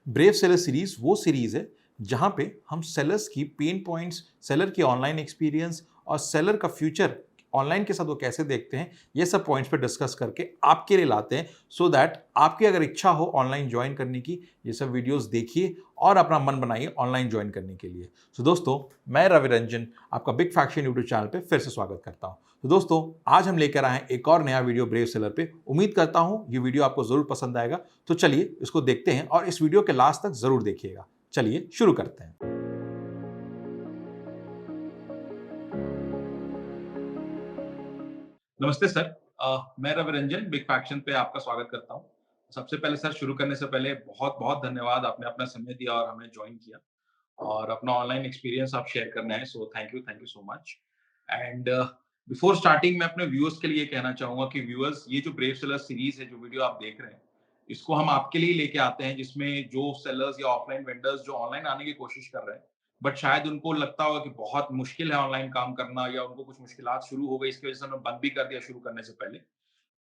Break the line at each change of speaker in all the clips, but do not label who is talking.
Brave seller series वो series है जहां पे हम सेलर्स की पेन पॉइंट्स, सेलर की ऑनलाइन एक्सपीरियंस और सेलर का फ्यूचर ऑनलाइन के साथ वो कैसे देखते हैं, ये सब पॉइंट्स पे डिस्कस करके आपके लिए लाते हैं सो दैट आपकी अगर इच्छा हो ऑनलाइन ज्वाइन करने की, ये सब वीडियोस देखिए और अपना मन बनाइए ऑनलाइन ज्वाइन करने के लिए। सो दोस्तों, मैं रवि रंजन आपका बिग फैक्शन यूट्यूब चैनल पे फिर से स्वागत करता हूं। तो दोस्तों, आज हम लेकर आए हैं एक और नया वीडियो ब्रेव सेलर पे। उम्मीद करता हूं ये वीडियो आपको जरूर पसंद आएगा। तो चलिए इसको देखते हैं और इस वीडियो के लास्ट तक जरूर देखिएगा। चलिए शुरू करते हैं। नमस्ते सर। मैं रवि रंजन बिग फैक्शन पे आपका स्वागत करता हूँ। सबसे पहले सर, शुरू करने से पहले बहुत बहुत धन्यवाद, आपने अपना समय दिया और हमें ज्वाइन किया और अपना ऑनलाइन एक्सपीरियंस आप शेयर करने आए। So thank you so much. And before starting मैं अपने व्यूअर्स के लिए कहना चाहूंगा कि व्यूअर्स, ये जो ब्रेव सेलर सीरीज है, जो वीडियो आप देख रहे हैं, इसको हम आपके लिए लेके आते हैं, जिसमें जो सेलर्स या ऑफलाइन वेंडर्स जो ऑनलाइन आने की कोशिश कर रहे हैं बट शायद उनको लगता होगा कि बहुत मुश्किल है ऑनलाइन काम करना, या उनको कुछ मुश्किलात शुरू हो गई, इसकी वजह से उन्होंने बंद भी कर दिया शुरू करने से पहले।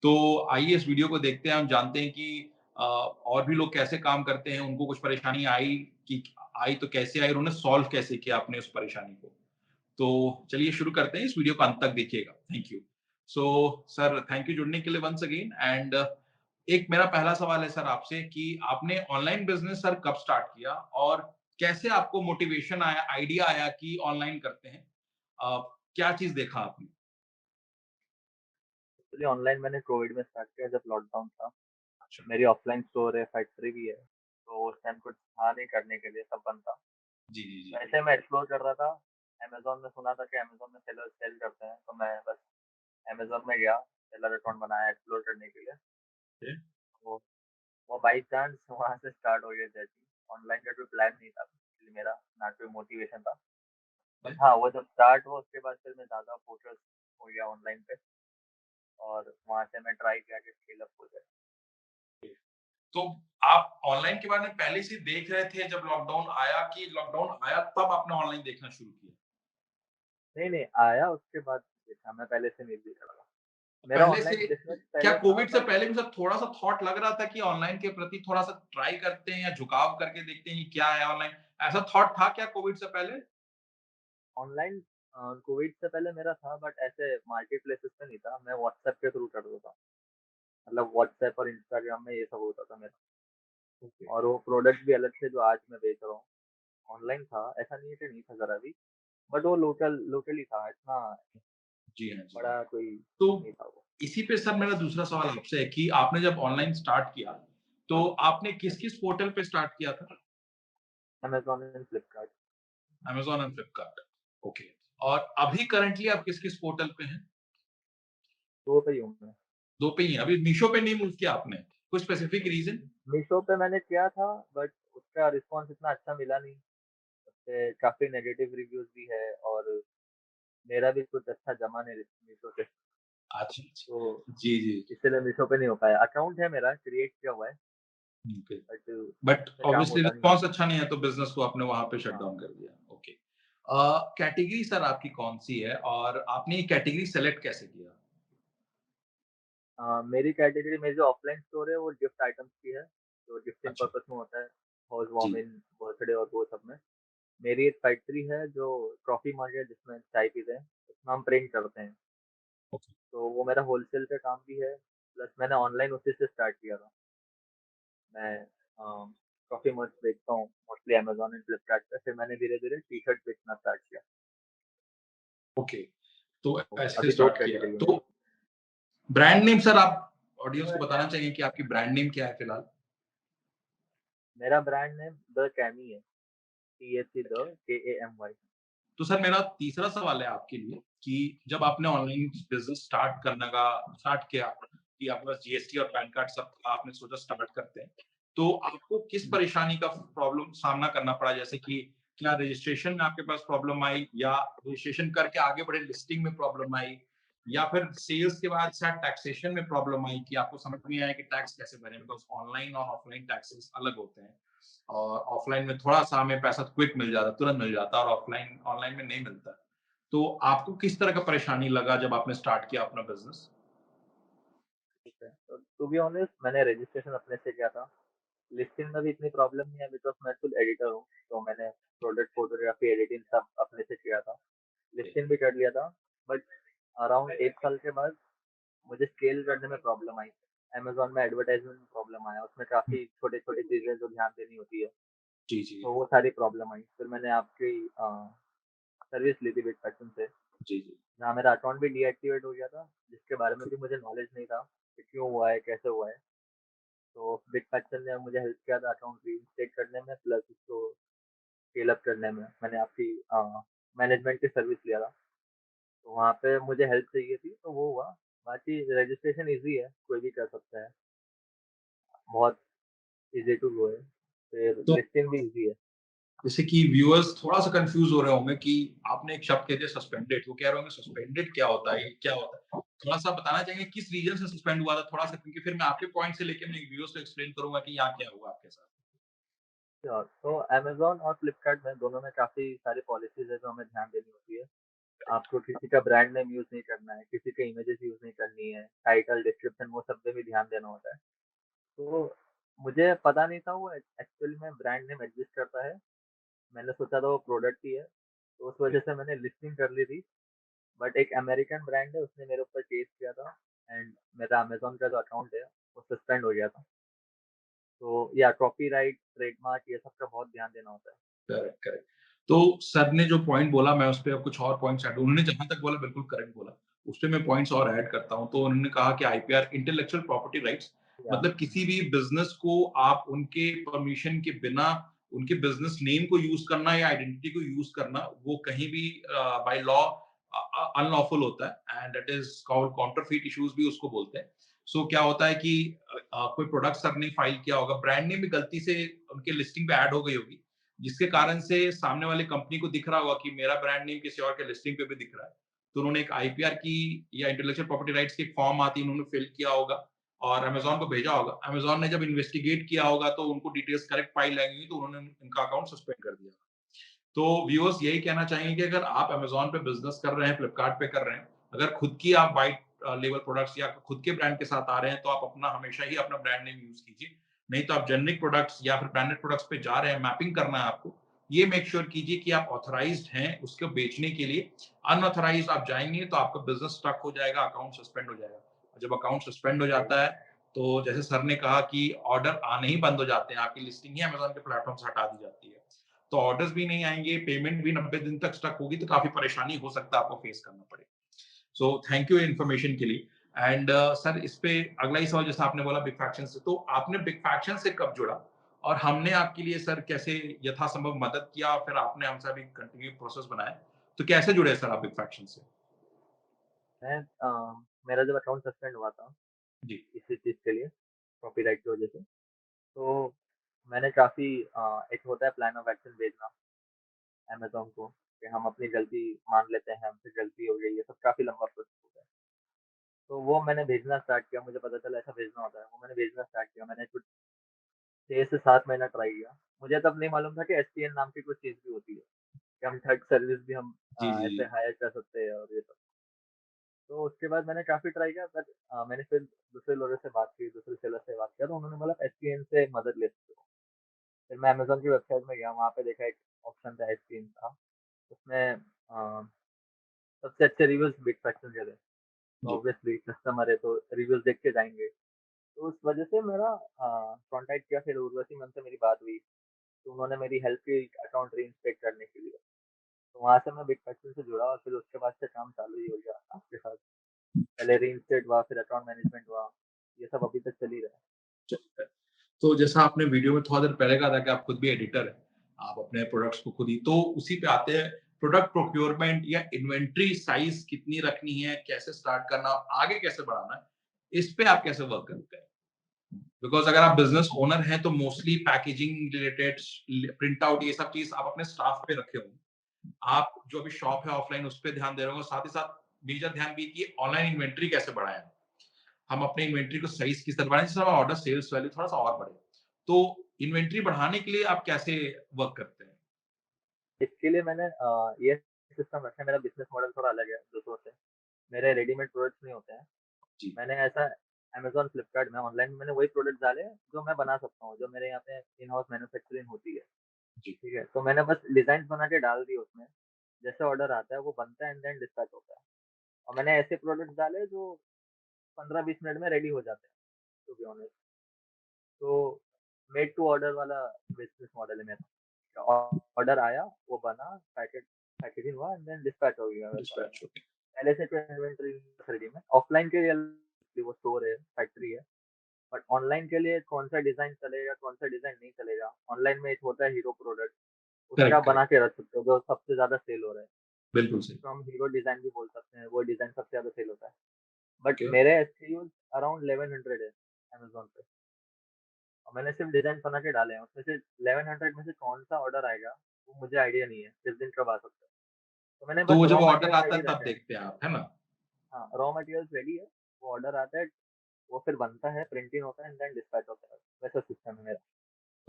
तो आइए इस वीडियो को देखते हैं, हम जानते हैं कि और भी लोग कैसे काम करते हैं, उनको कुछ परेशानी आई, कि आई तो कैसे आई, उन्होंने सॉल्व कैसे किया अपने उस परेशानी को। तो चलिए शुरू करते हैं, इस वीडियो को अंत तक देखिएगा। Thank you. So sir, thank you जुड़ने के लिए वंस अगेन। एंड एक मेरा पहला सवाल है सर आपसे कि आपने ऑनलाइन बिजनेस सर कब स्टार्ट किया और कैसे आपको मोटिवेशन आया, आइडिया आया कि ऑनलाइन करते हैं? क्या चीज देखा आपने?
एक्चुअली ऑनलाइन मैंने कोविड में स्टार्ट किया जब लॉकडाउन था।
अच्छा।
मेरी ऑफलाइन स्टोर है, फैक्ट्री भी है, तो उस टाइम कुछ था नहीं करने के लिए, सब बंद था।
जी जी जी।
वैसे मैं एक्सप्लोर कर रहा था, अमेज़न में सुना था कि अमेज़न में सेलर सेल करते हैं, तो मैं बस अमेज़न में गया, सेलर अकाउंट बनाया एक्सप्लोर करने के लिए।
फिर?
वो वो बाय चांस वहाँ से स्टार्ट हो गया जर्नी। ऑनलाइन का कोई प्लान नहीं था, एक्चुअली मेरा, ना कोई मोटिवेशन था। बट
फिर?
हाँ, वो जब स्टार्ट हुआ उसके बाद फिर मैं ज़्यादा फ़ोकस हो गया ऑनलाइन पे, और वहाँ से मैं ट्राई किया कि स्केल अप हो जाए।
तो आप ऑनलाइन के बारे में पहले से देख रहे थे जब लॉकडाउन आया, कि लॉकडाउन आया तब आपने ऑनलाइन देखना शुरू किया?
नहीं, नहीं, आया उसके बाद देखा, मैं पहले से नहीं देख रहा था। मेरा
पहले से?
ऑनलाइन बिज़नेस
क्या
पहले था,
कोविड से
बट
पहले भी सर थोड़ा-सा थॉट लग रहा था कि ऑनलाइन के प्रति थोड़ा-सा ट्राई करते हैं या झुकाव करके देखते हैं कि क्या है ऑनलाइन? ऐसा थॉट था क्या कोविड से पहले?
ऑनलाइन कोविड से पहले मेरा था, बट ऐसे मार्केट प्लेसेस पे नहीं था, मैं व्हाट्सएप के थ्रू करता था। मतलब व्हाट्सएप और इंस्टाग्राम में ये सब होता था मेरा,
ओके।
और वो प्रोडक्ट भी अलग थे जो आज मैं बेच रहा हूँ। ऑनलाइन था, ऐसा नहीं है कि नहीं था ज़रा भी, बट वो लोकली था, इतना
जी हाँ, जी हाँ।
बड़ा कोई
तो
नहीं था वो।
इसी पे सर मेरा दूसरा सवाल आपसे है कि आपने जब ऑनलाइन स्टार्ट किया, तो आपने किस-किस पोर्टल पे स्टार्ट किया था?
Amazon and Flipkart,
Amazon and Flipkart. Okay. और अभी करंटली आप किस-किस पोर्टल पे हैं?
2 पे ही हूँ मैं।
2 पे ही हैं, अभी मीशो पे नहीं मूव किया आपने? कोई स्पेसिफिक रीज़न?
मीशो पे मैंने किया था, बट उसका रिस्पॉन्स इतना अच्छा मिला नहीं। उसपे काफ़ी नेगेटिव रिव्यूज़ भी है, और मेरा भी कुछ अच्छा जमा नहीं मीशो से,
अच्छा,
तो
अच्छा। जी, जी।
इसलिए मीशो पे नहीं हो पाया। अकाउंट है मेरा, क्रिएट किया हुआ है,
ओके।
बट
बट
उसमें काम
ऑब्वियसली
होता नहीं है।
रिस्पॉन्स अच्छा नहीं है तो बिज़नेस को आपने वहाँ पे शट
हाँ।
डाउन कर दिया। ओके। कैटेगरी सर आपकी कौन-सी है और आपने ये कैटेगरी सेलेक्ट कैसे किया?
मेरी कैटेगरी, मेरी जो ऑफलाइन स्टोर है वो गिफ्ट आइटम्स की है, जो गिफ्टिंग
अच्छा।
पर्पस में होता है, हाउस
जी।
वार्मिंग, बर्थडे और वो सब में। मेरी एक फैक्ट्री है जो ट्रॉफी मग है, जिसमें चाय पीते हैं, उसमें हम प्रिंट करते हैं।
ओके।
तो वो मेरा होलसेल का काम भी है, प्लस मैंने ऑनलाइन उसी से स्टार्ट किया था। मैं कॉफ़ी मग्स बेचता हूँ मोस्टली अमेज़न एंड फ्लिपकार्ट पे, फिर मैंने धीरे-धीरे टी-शर्ट बेचना स्टार्ट किया।
ओके। तो
तो
ऐसे
अभी 2
स्टार्ट किया।
कैटेगरी है मेरी।
तो ब्रांड नेम सर आप ऑडियंस को बताना चाहिए कि आपकी ब्रांड नेम क्या है फिलहाल?
मेरा ब्रांड नेम द कैमी है, THE द KAMY।
तो सर मेरा तीसरा सवाल है आपके लिए कि जब आपने ऑनलाइन बिज़नेस स्टार्ट किया कि आपके पास जीएसटी और पैन कार्ड सब था, आपने सोचा स्टार्ट करते हैं। तो आपको किस परेशानी का प्रॉब्लम सामना करना पड़ा? जैसे कि क्या रजिस्ट्रेशन में आपके पास प्रॉब्लम आई, या रजिस्ट्रेशन करके आगे बढ़े लिस्टिंग में प्रॉब्लम आई, या फिर सेल्स के बाद शायद टैक्सेशन में प्रॉब्लम आई कि आपको समझ नहीं आया कि टैक्स कैसे भरें? बिकॉज़ ऑनलाइन और ऑफलाइन टैक्सेस अलग होते हैं। और ऑफलाइन में थोड़ा-सा हमें पैसा क्विक मिल जाता है, तुरंत मिल जाता है, और ऑफलाइन ऑनलाइन में नहीं मिलता है। तो आपको किस तरह का परेशानी लगा जब आपने स्टार्ट किया अपना बिज़नेस?
ठीक है, तो टू बी ऑनेस्ट मैंने रजिस्ट्रेशन अपने से किया था। लिस्टिंग में भी इतनी प्रॉब्लम नहीं है बिकॉज़ मैं खुद एडिटर हूँ, तो मैंने प्रोडक्ट फ़ोटोग्राफ़ी, एडिटिंग सब अपने से किया था।
जी,
लिस्टिंग भी कर लिया था, बट अराउंड 1 साल के बाद मुझे स्केल करने में प्रॉब्लम आई। अमेज़न में एडवर्टाइज़मेंट में प्रॉब्लम आया, उसमें
हुँ,
काफ़ी छोटी-छोटी चीज़ें जो ध्यान देनी होती है,
जी, जी,
तो वो सारी प्रॉब्लम आई। फिर मैंने आपकी सर्विस ली थी बिटपर्सन से,
जी, जी,
जहाँ मेरा अकाउंट भी डीएक्टिवेट हो गया था, जिसके बारे में भी मुझे नॉलेज नहीं था कि क्यों हुआ है, कैसे हुआ है। तो बिटपर्सन ने मुझे हेल्प किया था अकाउंट रीइंस्टेट करने में प्लस उसको स्केल अप करने में। मैंने आपकी मैनेजमेंट की सर्विस लिया था, तो वहाँ पे मुझे हेल्प चाहिए थी, तो वो हुआ। बाकी रजिस्ट्रेशन ईज़ी है, कोई भी कर सकता है, बहुत ईज़ी टू गो है। फिर
तो
लिस्टिंग भी ईज़ी है।
जैसे कि व्यूअर्स थोड़ा-सा कन्फ्यूज़ हो रहे होंगे कि आपने एक शब्द कह दिया सस्पेंडेड, वो कह रहे होंगे सस्पेंडेड क्या होता है? ये क्या होता है? थोड़ा-सा बताना चाहेंगे किस रीज़न से सस्पेंड हुआ था थोड़ा-सा क्योंकि फिर मैं आपके पॉइंट से लेके मैं व्यूअर्स को एक्सप्लेन करूँगा कि यहाँ क्या हुआ आपके साथ?
श्योर, तो अमेज़न और फ्लिपकार्ट में दोनों में काफ़ी सारी पॉलिसीज़ है जो हमें ध्यान देनी होती है।
करेक्ट,
आपको किसी का ब्रांड नेम यूज़ नहीं करना है, किसी के इमेजेस यूज़ नहीं करनी है, टाइटल, डिस्क्रिप्शन वो सब पे भी ध्यान देना होता है। तो मुझे पता नहीं था वो एक्चुअली में ब्रांड नेम एग्ज़िस्ट करता है। मैंने सोचा था वो प्रोडक्ट ही है, तो उस वजह
जी।
से मैंने लिस्टिंग कर ली थी। बट एक अमेरिकन ब्रांड है, उसने मेरे ऊपर केस किया था एंड मेरा अमेज़न का जो अकाउंट है, वो सस्पेंड हो गया था। तो या कॉपीराइट, ट्रेडमार्क ये सब का बहुत ध्यान देना होता है।
Correct, correct. तो सर ने जो पॉइंट बोला मैं उसपे अब कुछ और पॉइंट्स ऐड उन्होंने जहाँ तक बोला बिल्कुल करेक्ट बोला। उसपे मैं पॉइंट्स और ऐड करता हूँ। तो उन्होंने कहा कि आईपीआर इंटेलेक्चुअल प्रॉपर्टी राइट्स
या
मतलब किसी भी बिज़नेस को आप उनके परमिशन के बिना उनके बिज़नेस नेम को यूज़ करना या आइडेंटिटी को यूज़ करना वो कहीं भी बाय लॉ अनलॉफुल होता है and that is called counterfeit issues भी उसको बोलते हैं। सो क्या होता है कि कोई प्रोडक्ट सर ने फाइल किया होगा, ब्रांड नेम भी गलती से उनके लिस्टिंग पे ऐड हो गई होगी। जिसके कारण से सामने वाली कंपनी को दिख रहा होगा कि मेरा ब्रांड नेम किसी और के लिस्टिंग पे भी दिख रहा है। तो उन्होंने एक आईपीआर की या इंटेलेक्चुअल प्रॉपर्टी राइट्स की एक फॉर्म आती है, उन्होंने फिल किया होगा और अमेज़न को भेजा होगा। अमेज़न ने जब इन्वेस्टिगेट किया होगा तो उनको डिटेल्स करेक्ट पाई लगेंगी तो उन्होंने इनका अकाउंट सस्पेंड कर दिया। तो व्यूअर्स यही कहना चाहेंगे कि अगर आप अमेज़न पे बिज़नेस कर रहे हैं, फ्लिपकार्ट पे कर रहे हैं, अगर खुद की आप व्हाइट लेबल प्रोडक्ट्स या खुद के ब्रांड के साथ आ रहे हैं, तो आप अपना हमेशा ही अपना ब्रांड नेम यूज़ कीजिए। नहीं तो आप जेनेरिक प्रोडक्ट्स या फिर ब्रांडेड प्रोडक्ट्स पे जा रहे हैं, मैपिंग करना है आपको, ये मेक श्योर कीजिए कि आप ऑथराइज्ड हैं उसको बेचने के लिए। अनऑथराइज्ड आप जाएँगे तो आपका बिज़नेस स्टक हो जाएगा, अकाउंट सस्पेंड हो जाएगा। और जब अकाउंट सस्पेंड हो
राइट,
जाता है, तो जैसे सर ने कहा कि ऑर्डर आने ही बंद हो जाते हैं, आपकी लिस्टिंग ही अमेज़न के प्लेटफ़ॉर्म से हटा दी जाती है। तो ऑर्डर्स भी नहीं आएँगे, पेमेंट भी 90 दिन तक स्टक होगी, तो काफ़ी परेशानी हो सकता है आपको फेस करना पड़े। सो थैंक यू इन्फॉर्मेशन के लिए एंड सर इस पे अगला ही सवाल जैसा आपने बोला बिग फैक्शन से, तो आपने बिग फैक्शन से कब जुड़ा? और हमने आपके लिए सर कैसे यथासंभव मदद किया और फिर आपने हमसे अभी कंटिन्यू प्रोसेस बनाया। तो कैसे जुड़े सर आप बिग फैक्शन से?
मैं मेरा जब अकाउंट सस्पेंड हुआ था
जी,
इसी चीज़ के लिए, कॉपीराइट की वजह से, तो मैंने काफ़ी एक होता है प्लान ऑफ एक्शन भेजना अमेज़न को कि हम अपनी गलती मान लेते हैं, हमसे गलती हो गई, ये सब काफ़ी लंबा प्रोसेस होता है। तो वो मैंने भेजना स्टार्ट किया, मुझे पता चला ऐसा भेजना होता है, वो मैंने भेजना स्टार्ट किया। मैंने कुछ 6 से 7 महीना ट्राई किया। मुझे तब नहीं मालूम था कि एसपीएन नाम की कुछ चीज़ भी होती है, कि हम ठग सर्विस भी हम
जी, जी,
ऐसे
जी।
हायर कर सकते हैं और ये सब। तो उसके बाद मैंने काफ़ी ट्राई किया बट मैंने फिर दूसरे लोगों से बात की, दूसरे सेलर से बात किया तो उन्होंने बोला एसपीएन से मदद ले सकते हो। फिर मैं अमेज़न की वेबसाइट में गया, वहाँ पे देखा एक ऑप्शन था एसपीएन का, उसमें सबसे अच्छे रिव्यूज़ बिग फैक्शन के थे। तो
जी,
ऑब्वियसली कस्टमर है तो रिव्यूज़ देख के जाएँगे। तो उस वजह से मेरा कॉन्टैक्ट किया, फिर उर्वशी मैम से मेरी बात हुई, तो उन्होंने मेरी हेल्प की अकाउंट रीइंस्टेट करने के लिए। तो वहाँ से मैं बिग फैक्शन से जुड़ा और फिर उसके बाद से काम चालू ही हो गया आपके साथ। पहले रीइंस्टेट हुआ, फिर अकाउंट मैनेजमेंट हुआ, ये सब अभी तक चल ही रहा है।
चलता है। तो जैसा आपने वीडियो में थोड़ा देर पहले कहा था कि आप खुद भी एडिटर हैं, आप अपने प्रोडक्ट्स को खुद ही तो उसी पे आते हैं प्रोडक्ट प्रोक्योरमेंट या इन्वेंटरी साइज़ कितनी रखनी है, कैसे स्टार्ट करना, आगे कैसे बढ़ाना है, इस पे आप कैसे वर्क करते हैं? बिकॉज़ अगर आप बिज़नेस ओनर हैं तो mostly packaging related print out ये सब चीज़ आप अपने स्टाफ पे रखे होंगे। आप जो अभी शॉप है ऑफलाइन उस पे ध्यान दे रहे होंगे, साथ ही साथ मेजर ध्यान भी कि ऑनलाइन इन्वेंटरी कैसे बढ़ाएँ? हम अपने इन्वेंटरी को सही किस तरह बढ़ाएँ जिससे हमारा ऑर्डर सेल्स वैल्यू थोड़ा-सा और बढ़े। तो इन्वेंटरी बढ़ाने के लिए आप कैसे वर्क करते हैं?
इसके लिए मैंने ये सिस्टम रखा है, मेरा बिज़नेस मॉडल थोड़ा अलग है दूसरों से। मेरे रेडीमेड प्रोडक्ट्स नहीं होते हैं।
जी,
मैंने ऐसा अमेज़न, फ्लिपकार्ट में ऑनलाइन मैंने वही प्रोडक्ट डाले जो मैं बना सकता हूँ, जो मेरे यहाँ पे इन हाउस मैन्युफैक्चरिंग होती है,
जी,
ठीक है? तो मैंने बस डिज़ाइन्स बना के डाल दिए उसमें, जैसे ऑर्डर आता है वो बनता है एंड देन डिस्पैच होता है। और मैंने ऐसे प्रोडक्ट्स डाले जो 15-20 मिनट में रेडी हो जाते हैं, टू बी ऑनेस्ट। तो मेड टू ऑर्डर वाला बिज़नेस मॉडल है मेरा। ऑर्डर आया, वो बना, पैकेजिंग हुआ एंड देन डिस्पैच हो गया वैसा।
डिस्पैच होके।
पहले से तो इन्वेंटरी खरीदी मैं। ऑफलाइन के लिए वो स्टोर है, फैक्ट्री है। बट ऑनलाइन के लिए कौन-सा डिज़ाइन चलेगा, कौन-सा डिज़ाइन नहीं चलेगा। ऑनलाइन में एक होता है हीरो प्रोडक्ट, उसे
करेक्ट,
आप
करेक्ट।
बना के रख सकते हो, जो सबसे ज़्यादा सेल हो रहा है।
बिल्कुल सही।
तो हम हीरो डिज़ाइन भी बोल सकते हैं, वो डिज़ाइन सबसे ज़्यादा सेल होता है। But
okay.
मेरे एसक्यूज़ अराउंड 1100 है अमेज़न पे, और मैंने सिर्फ़ डिज़ाइन बना के डाले हैं। उसमें से 1100 में से कौन-सा ऑर्डर आएगा, वो मुझे आइडिया नहीं है, किस दिन कब आ सकता है। तो मैंने
तो
बस
वो
रॉ
जब ऑर्डर
मटेरियल
आता
रेडी
है तब
रखे हैं।
देखते हैं आप, है ना?
हाँ, रॉ मटेरियल्स रेडी है, वो ऑर्डर आता है, वो फिर बनता है, प्रिंटिंग होता है एंड देन डिस्पैच होता है। वैसा सिस्टम है मेरा।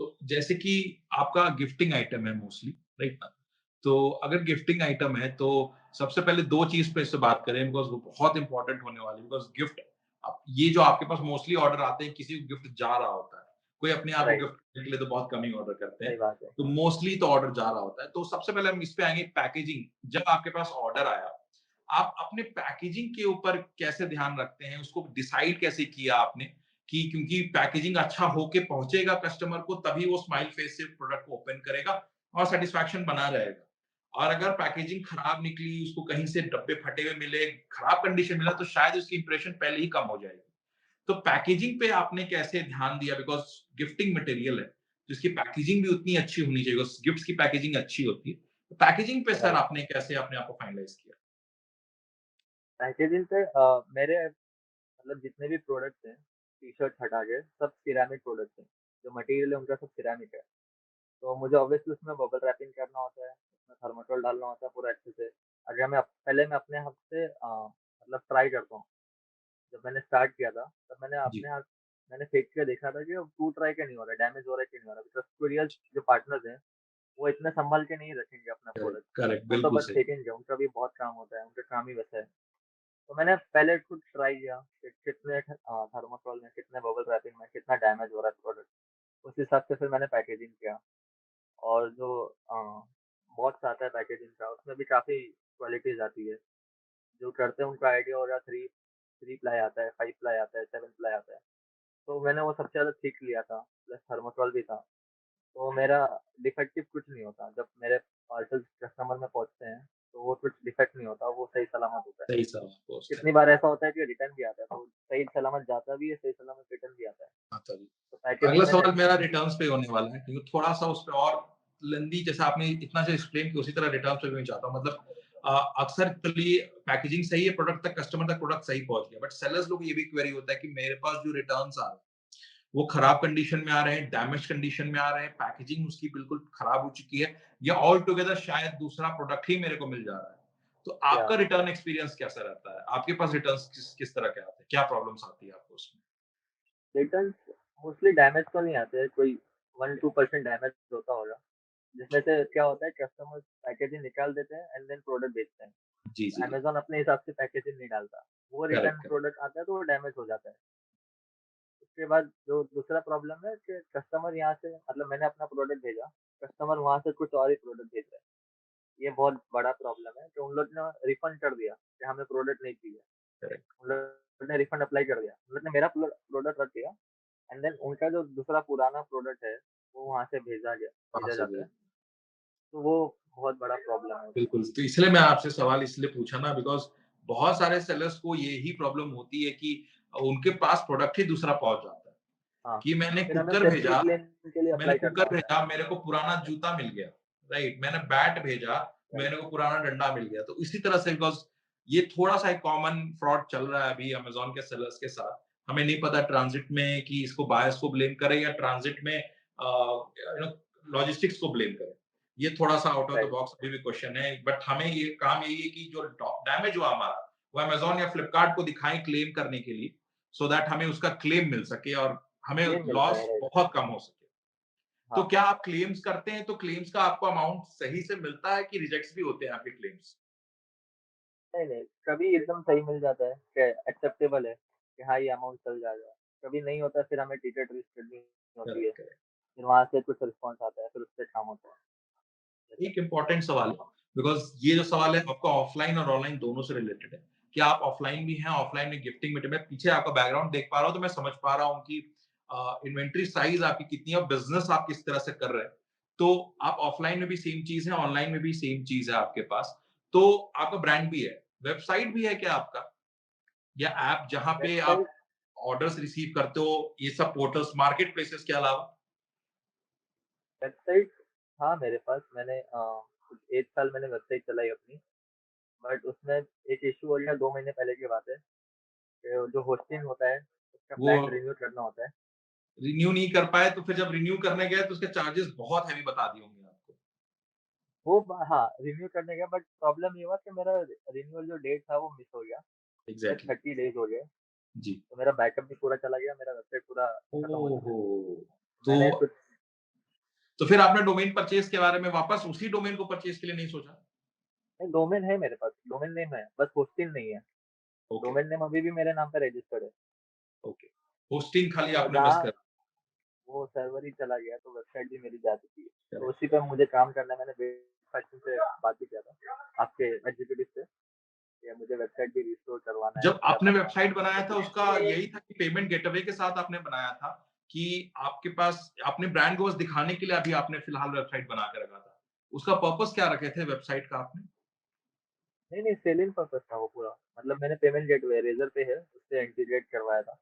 तो जैसे कि आपका गिफ्टिंग आइटम है मोस्टली, राइट ना? तो अगर गिफ्टिंग आइटम है तो सबसे पहले 2 चीज़ पे इससे बात करें बिकॉज़ वो बहुत इम्पोर्टेंट होने वाली है बिकॉज़ गिफ्ट अब ये जो आपके पास मोस्टली ऑर्डर आते हैं किसी को गिफ्ट जा रहा होता है। कोई अपने आप को
राइट,
गिफ्ट करने के लिए तो बहुत कम ही ऑर्डर करते हैं।
सही बात है।
तो मोस्टली तो ऑर्डर जा रहा होता है। तो सबसे पहले हम इस पे आएँगे पैकेजिंग। जब आपके पास ऑर्डर आया, आप अपने पैकेजिंग के ऊपर कैसे ध्यान रखते हैं? उसको डिसाइड कैसे किया आपने? कि क्योंकि पैकेजिंग अच्छा होके पहुँचेगा कस्टमर को तभी वो स्माइल फेस से प्रोडक्ट को ओपन करेगा और सैटिस्फैक्शन बना रहेगा। और अगर पैकेजिंग खराब निकली, उसको कहीं से डब्बे फटे हुए मिले, खराब कंडीशन मिला तो शायद उसकी इंप्रेशन पहले ही कम हो जाएगी। तो पैकेजिंग पे आपने कैसे ध्यान दिया? बिकॉज़ गिफ्टिंग मटेरियल है, तो इसकी पैकेजिंग भी उतनी अच्छी होनी चाहिए बिकॉज़ गिफ्ट्स की पैकेजिंग अच्छी होती है। तो पैकेजिंग पे सर
राइट।
आपने कैसे अपने आप को फाइनलाइज़ किया?
पैकेजिंग पे मेरे मतलब जितने भी प्रोडक्ट्स हैं, टी-शर्ट हटा के सब सिरेमिक प्रोडक्ट्स हैं। जो मटेरियल है उनका सब सिरेमिक है। तो मुझे ऑब्वियसली उसमें बबल रैपिंग करना होता है, उसमें थर्माकोल डालना होता है पूरा अच्छे से। अगर पहले मैं अपने हाथ से मतलब ट्राई करता हूँ। जब मैंने स्टार्ट किया था, तब
जी।
मैंने फेंक के देखा था कि अब टूट रहा है कि नहीं हो रहा है, डैमेज हो रहा है कि नहीं हो रहा है। बिकॉज़ कोरियर जो पार्टनर्स हैं, वो इतने सँभाल के नहीं रखेंगे अपना
करेक्ट,
प्रोडक्ट।
करेक्ट,
वो तो
बिल्कुल
बस
सही।
फेंकेंगे, उनका भी बहुत काम होता है, उनका काम ही वैसा है। तो मैंने पहले खुद ट्राई किया कि कितने थर्माकोल में, कितने बबल रैपिंग में, कितना डैमेज हो रहा है प्रोडक्ट। उस हिसाब से फिर मैंने पैकेजिंग किया। और जो बॉक्स आता है पैकेजिंग का, उसमें भी काफ़ी क्वालिटीज़ आती है। जो करते हैं उनको आइडिया होगा, 3 प्लाई आता है, 5 प्लाई आता है, 7 प्लाई आता है। तो मैंने वो सबसे ज़्यादा सीख लिया था, प्लस थर्माकोल भी था। तो मेरा डिफेक्टिव कुछ नहीं होता। जब मेरे पार्सल्स कस्टमर में पहुँचते हैं, तो वो कुछ डिफेक्ट नहीं होता, वो सही सलामत होता है।
सही सलामत पहुँचता है।
कितनी बार ऐसा होता है कि रिटर्न भी आता है, तो सही सलामत जाता भी है, सही सलामत रिटर्न भी आता है।
हाँ, तभी।
तो
अगला
पैकेजिंग मैंने
सवाल
अच्छी
मेरा
की।
रिटर्न्स पे होने वाला है क्योंकि थोड़ा-सा उस पे और लेंदी जैसा आपने इतना अच्छा एक्सप्लेन किया उसी तरह रिटर्न्स पे भी मैं चाहता हूँ। मतलब अक्सर चलिए पैकेजिंग सही है, प्रोडक्ट तक कस्टमर तक प्रोडक्ट सही पहुँच गया। बट सेलर्स लोग ये भी क्वेरी होता है कि मेरे पास जो रिटर्न्स आ रहे हैं, वो खराब कंडीशन में आ रहे हैं, डैमेज कंडीशन में आ रहे हैं, पैकेजिंग उसकी बिल्कुल खराब हो चुकी है या ऑल टुगेदर शायद दूसरा प्रोडक्ट ही मेरे को मिल जा रहा है। तो
या
आपका रिटर्न एक्सपीरियंस कैसा रहता है? आपके पास रिटर्न्स किस किस तरह के आते हैं? क्या प्रॉब्लम्स आती है आपको उसमें?
रिटर्न्स मोस्टली डैमेज तो नहीं आते हैं, कोई 1-2% डैमेज होता होगा। जिसमें से क्या होता है, कस्टमर्स पैकेजिंग निकाल देते हैं एंड देन प्रोडक्ट बेचते हैं।
जी, जी, जी।
अमेज़न अपने हिसाब से पैकेजिंग नहीं डालता। वो
करेक्ट,
रिटर्न
करेक्ट।
प्रोडक्ट आता है तो वो डैमेज हो जाता है। उसके बाद जो दूसरा प्रॉब्लम है कि कस्टमर यहाँ से मतलब मैंने अपना प्रोडक्ट भेजा, कस्टमर वहाँ से कुछ और ही प्रोडक्ट भेज रहा है। ये बहुत बड़ा प्रॉब्लम है कि उन लोग ने रिफंड कर दिया कि हमें प्रोडक्ट नहीं चाहिए।
करेक्ट,
उन लोग ने रिफंड अप्लाई कर दिया। उन लोग ने मेरा प्रोडक्ट रख दिया एंड देन उनका जो दूसरा पुराना प्रोडक्ट है, वो वहाँ से
वहाँ
भेजा
से
जाता
भी
है। तो वो बहुत बड़ा प्रॉब्लम है उसमें।
बिल्कुल, तो इसलिए मैं आपसे सवाल इसलिए पूछा ना बिकॉज़ बहुत सारे सेलर्स को यही प्रॉब्लम होती है कि उनके पास प्रोडक्ट ही दूसरा पहुँच जाता है,
हाँ,
कि मैंने
फिर हमें
कुकर
सेपरेट
भेजा
लेन के लिए
मैंने
अप्लाई करना
कुकर
होता है।
भेजा, मेरे को पुराना जूता मिल गया, राइट? मैंने बैट भेजा,
राइट,
मेरे को पुराना डंडा मिल गया। तो इसी तरह से बिकॉज़ ये थोड़ा-सा एक कॉमन फ्रॉड चल रहा है अभी अमेज़न के सेलर्स के साथ। हमें नहीं पता ट्रांज़िट में कि इसको बायर्स को ब्लेम करें या ट्रांज़िट में लॉजिस्टिक्स को ब्लेम करें। ये थोड़ा-सा out of the
right.
Box अभी भी क्वेश्चन है, बट हमें ये काम यही है कि जो डैमेज हुआ हमारा, वो अमेज़न या फ्लिपकार्ट को दिखाएँ क्लेम करने के लिए, सो दैट हमें उसका क्लेम मिल सके और हमें
क्लेम मिलता है,
लॉस
राइट।
बहुत कम हो सके। तो
हाँ।
क्या आप क्लेम्स करते हैं, तो क्लेम्स का आपको अमाउंट सही से मिलता है कि रिजेक्ट्स भी होते हैं आपके क्लेम्स?
नहीं, नहीं, कभी एकदम सही मिल जाता है कि एक्सेप्टेबल है। कि हाँ, ये अमाउंट चल जाएगा। कभी नहीं होता, फिर हमें टिकट रीच करनी होती है,
करेक्ट, करेक्ट।
फिर वहाँ से कुछ रिस्पॉन्स आता है, फिर उससे काम होता है। ऐसा।
एक इम्पोर्टेंट सवाल है, बिकॉज़ ये जो सवाल है आपका ऑफलाइन और ऑनलाइन दोनों से रिलेटेड है, कि आप ऑफलाइन भी हैं, ऑफलाइन में गिफ्टिंग में मैं पीछे आपका बैकग्राउंड देख पा रहा हूँ, तो मैं समझ पा रहा हूँ कि इन्वेंटरी साइज़ आपकी कितनी है और बिज़नेस आप किस तरह से कर रहे हैं। तो आप ऑफलाइन में भी सेम चीज़ है, ऑनलाइन में भी सेम चीज़ है आपके पास। तो आपका ब्रांड भी है, वेबसाइट भी है क्या आपका? या ऐप जहाँ पे आप
वेबसाइट
ऑर्डर्स रिसीव करते हो, ये सब पोर्टल्स मार्केट प्लेसेस के अलावा?
वेबसाइट हाँ, मेरे पास मैंने कुछ 1 साल मैंने वेबसाइट चलाई अपनी, बट उसमें एक इश्यू हो गया 2 महीने पहले की बात है, कि जो होस्टिंग होता है, उसका
वो
प्लान रिन्यू करना होता है।
रिन्यू नहीं कर पाए, तो फिर जब रिन्यू करने गए तो उसके चार्जेस बहुत हेवी बता दिए होंगे आपको।
वो हाँ, रिन्यू करने गया, बट प्रॉब्लम ये हुआ कि मेरा रिन्यूअल जो डेट था वो मिस हो गया। मेरे
एग्ज़ैक्टली
30 डेज़ हो गए,
जी।
तो मेरा बैकअप भी पूरा चला गया, मेरा वेबसाइट पूरा खत्म हो चुका है।
ओहो! तो
मैंने कुछ
तो फिर आपने डोमेन परचेज़ के बारे में वापस उसी डोमेन को परचेज़ के लिए नहीं सोचा?
नहीं, डोमेन है मेरे पास, डोमेन नेम है, बस होस्टिंग नहीं है।
ओके,
डोमेन नेम अभी भी मेरे नाम पे रजिस्टर्ड है।
ओके। होस्टिंग खाली
तो
आपने मिस
जहाँ
कर
वो सर्वर ही चला गया, तो वेबसाइट भी मेरी जा चुकी है। तो
करेक्ट,
उसी पे
करेक्ट।
मुझे काम करना है, मैंने बेफाइल से बात भी किया था, आपके एग्ज़ीक्यूटिव से, कि मुझे वेबसाइट भी रिस्टोर करवाना है,
जब
क्या
आपने
करना है।
वेबसाइट बनाया था
तो
उसका यही था कि पेमेंट गेटवे के साथ आपने बनाया था कि आपके पास अपने ब्रांड को बस दिखाने के लिए अभी आपने फिलहाल वेबसाइट बना के रखा था। उसका पर्पस क्या रखे थे वेबसाइट का आपने?
नहीं, नहीं, सेलिंग पर्पज़ था वो पूरा। मतलब मैंने पेमेंट गेटवे रेज़र पे है, उससे इंटीग्रेट करवाया था।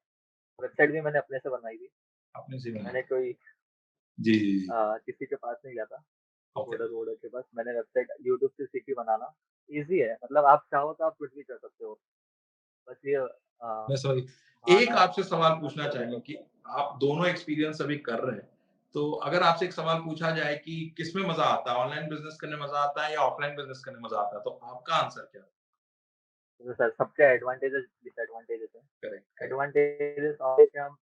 वेबसाइट भी मैंने अपने से बनवाई थी।
आपने से बनाया।
मैंने कोई
जी, जी, जी।
किसी के पास नहीं गया था,
ओके,
कोडर-वोडर के पास। मैंने वेबसाइट यूट्यूब से सीखी बनाना। ईज़ी है, मतलब आप चाहो तो आप कुछ भी कर सकते हो। बस ये
मैं समझ एक
भावना
आपसे सवाल पूछना
अंदर
चाहेंगे
रखो।
कि आप दोनों एक्सपीरियंस अभी कर रहे हैं, तो अगर आपसे एक सवाल पूछा जाए कि किसमें मज़ा आता है? ऑनलाइन बिज़नेस करने में मज़ा आता है या ऑफलाइन बिज़नेस करने में मज़ा आता है? तो आपका आंसर क्या है?
तो सर सबके एडवांटेजेस डिसएडवांटेजेस हैं।
Correct, correct.
एडवांटेजेस और कि हम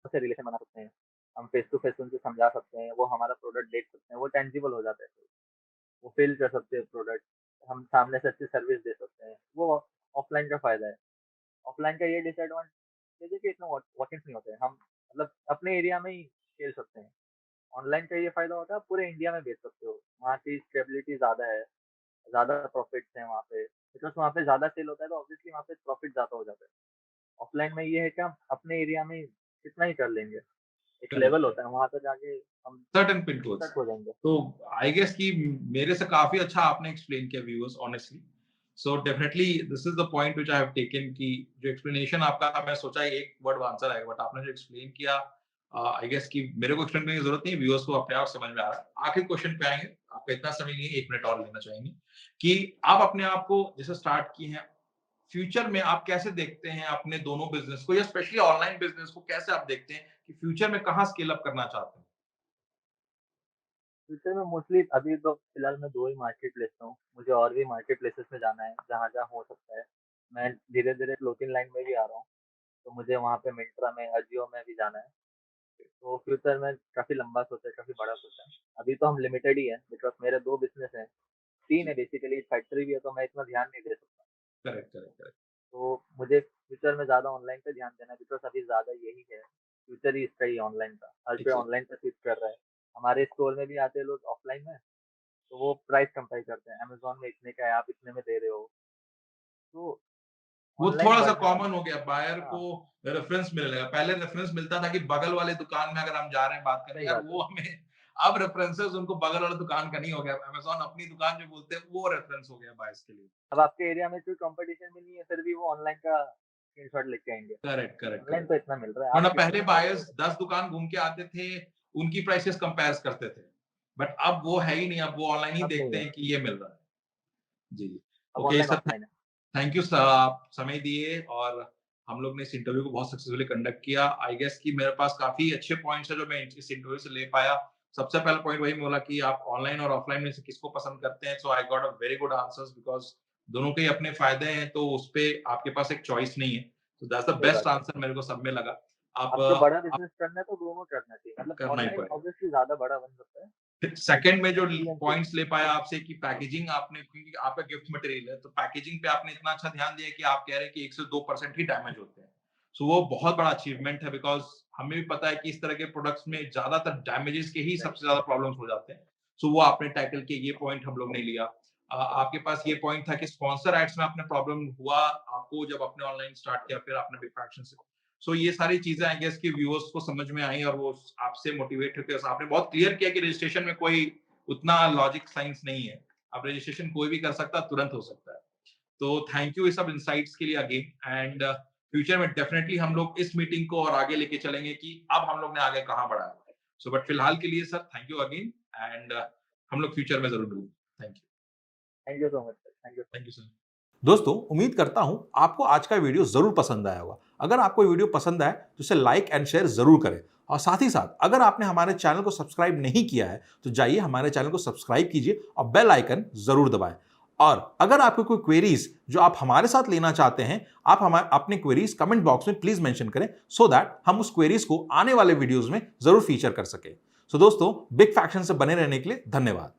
से रिलेशन बना सकते हैं। हम फेस टू फेस उनसे समझा सकते हैं, वो हमारा प्रोडक्ट देख सकते हैं, वो टेंजिबल हो जाता है। वो फ़ील कर सकते हैं प्रोडक्ट, हम सामने से अच्छी सर्विस दे सकते हैं। वो ऑफ़लाइन का फ़ायदा है। ऑफ़लाइन का ये डिसएडवांटेज है कि इतना वॉक-इन्स नहीं होते हैं। हम मतलब अपने एरिया में ही खेल सकते हैं। ऑनलाइन का ये फ़ायदा होता है, आप पूरे इंडिया में बेच सकते हो। वहाँ की स्टेबिलिटी ज़्यादा है, ज़्यादा प्रॉफ़िट्स हैं वहाँ पे। बिकॉज़ वहाँ पे ज़्यादा सेल होता है, तो ऑब्वियसली वहाँ पे प्रॉफ़िट ज़्यादा हो जाता है। ऑफ़लाइन में ये है कि हम अपने एरिया में कितना ही कर लेंगे। एक
करेक्ट,
लेवल
करेक्ट।
होता है, वहाँ पे जाके हम
सर्टेन पिन कोड्स।
स्टक हो जाएँगे।
तो आई गेस कि मेरे से काफ़ी अच्छा आपने एक्सप्लेन किया viewers honestly. So definitely this is the point which I have taken कि जो एक्सप्लेनेशन आपका था मैं सोचा एक वर्ड आंसर आएगा बट आपने जो एक्सप्लेन किया आई गेस कि मेरे को एक्सप्लेन करने की ज़रूरत नहीं है, व्यूअर्स को अपने आप समझ में आ रहा है। आखिरी क्वेश्चन पे आएँगे, आपका इतना समय नहीं है, 1 मिनट और लेना चाहेंगे कि आप अपने आप को जैसे स्टार्ट किए हैं, फ्यूचर में आप कैसे देखते हैं अपने दोनों बिज़नेस को या स्पेशली ऑनलाइन बिज़नेस को कैसे आप देखते हैं कि फ्यूचर में कहाँ स्केल अप करना चाहते हैं?
फ्यूचर में मोस्टली अभी तो फिलहाल मैं 2 ही मार्केट प्लेस पे हूँ। मुझे और भी मार्केट प्लेसेस में जाना है, जहाँ-जहाँ हो सकता है। मैं धीरे-धीरे क्लोथिंग लाइन में भी आ रहा हूँ, तो मुझे वहाँ पे मिंत्रा में, अजियो में भी जाना है। तो फ्यूचर में काफ़ी लंबा सोचा है, काफ़ी बड़ा सोचा है। अभी तो हम लिमिटेड ही हैं, बिकॉज़ मेरे 2 बिज़नेस हैं, 3 है
जी,
बेसिकली, फैक्ट्री भी है, तो मैं इतना ध्यान नहीं दे सकता।
Correct, correct, correct.
तो मुझे फ्यूचर में ज़्यादा ऑनलाइन पे ध्यान देना है, बिकॉज़ अभी ज़्यादा यही है, फ्यूचर ही इसका ही है ऑनलाइन का। हर कोई
एग्ज़ैक्ट
ऑनलाइन पे स्विच कर रहा है। हमारे स्टोर में भी आते हैं लोग ऑफलाइन में, तो वो प्राइस कंपेयर करते हैं, अमेज़न में इतने का है, आप इतने में दे रहे हो। तो
वो
ऑनलाइन
थोड़ा-सा
बढ़ना
कॉमन हो गया, बायर को
हाँ,
रेफरेंस मिलने लगा। पहले रेफरेंस मिलता था कि बगल वाले दुकान में अगर हम जा रहे हैं बात करने
सही
यार
बात है।
वो हमें अब रेफरेंसेस उनको बगल वाले दुकान का नहीं हो गया। अमेज़न अपनी दुकान जो बोलते हैं वो रेफरेंस हो गया बायर्स के लिए।
अब आपके एरिया में कोई कॉम्पिटिशन भी नहीं है, फिर भी वो ऑनलाइन का स्क्रीनशॉट लेके आएँगे।
Correct, correct,
online
correct.
तो इतना मिल रहा है,
वरना
आप
पहले
कितना
बायर्स 10 दुकान घूम के आते थे, उनकी प्राइसेस कंपेयर्स करते थे। बट अब वो है ही नहीं, अब वो ऑनलाइन ही
अब नहीं
देखते
है,
हैं कि ये मिल रहा है। जी, जी।
अब
ओके
ऑनलाइन
सर
ऑफलाइन है।
थैंक यू सर आप समय दिए और हम लोग ने इस इंटरव्यू को बहुत सक्सेसफुली कंडक्ट किया। आई गेस कि मेरे पास काफ़ी अच्छे पॉइंट्स हैं जो मैं इस इंटरव्यू से ले पाया। सबसे पहला पॉइंट वही बोला कि आप ऑनलाइन और ऑफलाइन में से किसको पसंद करते हैं। So I got a very good answers because दोनों के ही अपने फ़ायदे हैं, तो उसपे आपके पास एक चॉइस नहीं है। सो दैट्स द
सही
बेस्ट
बात है।
आंसर मेरे को सब में लगा।
आपको बड़ा
आप
बिज़नेस करना है तो दोनों करना चाहिए। मतलब
करना ही
ऑनलाइन
पड़ेगा।
ऑब्वियसली ज़्यादा बड़ा बन सकता है,
सेकंड में जो
जी, हाँ जी।
पॉइंट्स ले पाया आपसे कि पैकेजिंग आपने, क्योंकि आपका गिफ्ट मटेरियल है, तो पैकेजिंग पे आपने इतना अच्छा ध्यान दिया कि आप कह रहे हैं कि 1 से 2% ही डैमेज होते हैं। सो वो बहुत बड़ा अचीवमेंट है, बिकॉज़ हमें भी पता है कि इस तरह के प्रोडक्ट्स में ज़्यादातर डैमेजेस के ही
राइट,
सबसे ज़्यादा प्रॉब्लम्स हो जाते हैं। सो वो आपने टैकल किया, ये पॉइंट हम लोग ने लिया। आपके पास ये पॉइंट था कि स्पॉन्सर एड्स में आपने प्रॉब्लम हुआ आपको जब आपने ऑनलाइन स्टार्ट किया, फिर आपने बिग फ्रैक्शन से। सो ये सारी चीज़ें आई गेस कि व्यूअर्स को समझ में आई और वो आपसे मोटिवेट होके आपने बहुत क्लियर किया कि रजिस्ट्रेशन में कोई उतना लॉजिक साइंस नहीं है। अब रजिस्ट्रेशन कोई भी कर सकता है, तुरंत हो सकता है। तो थैंक यू ये सब इनसाइट्स के लिए अगेन, एंड फ्यूचर में डेफिनिटली हम लोग इस मीटिंग को और आगे लेके चलेंगे कि अब हम लोग ने आगे कहाँ बढ़ा है। सो बट फिलहाल के लिए sir thank you again, and हम लोग फ्यूचर में ज़रूर मिलेंगे। Thank you.
Thank you so much sir, thank you so
thank
much.
You sir.
दोस्तों, उम्मीद करता हूं आपको आज का वीडियो जरूर पसंद आया होगा। अगर आपको ये वीडियो पसंद आए तो इसे लाइक एंड शेयर जरूर करें, और साथ ही साथ अगर आपने हमारे चैनल को सब्सक्राइब नहीं किया है तो जाइए हमारे चैनल को सब्सक्राइब कीजिए और बेल आइकन जरूर दबाएं। और अगर आपको कोई क्वेरीज जो आप हमारे साथ लेना चाहते हैं, आप हमारे अपने क्वेरीज कमेंट बॉक्स में प्लीज मेंशन करें, सो दैट हम उस क्वेरीज को आने वाले वीडियोस में जरूर फीचर कर सके। सो दोस्तों, बिग फैक्शन से बने रहने के लिए धन्यवाद।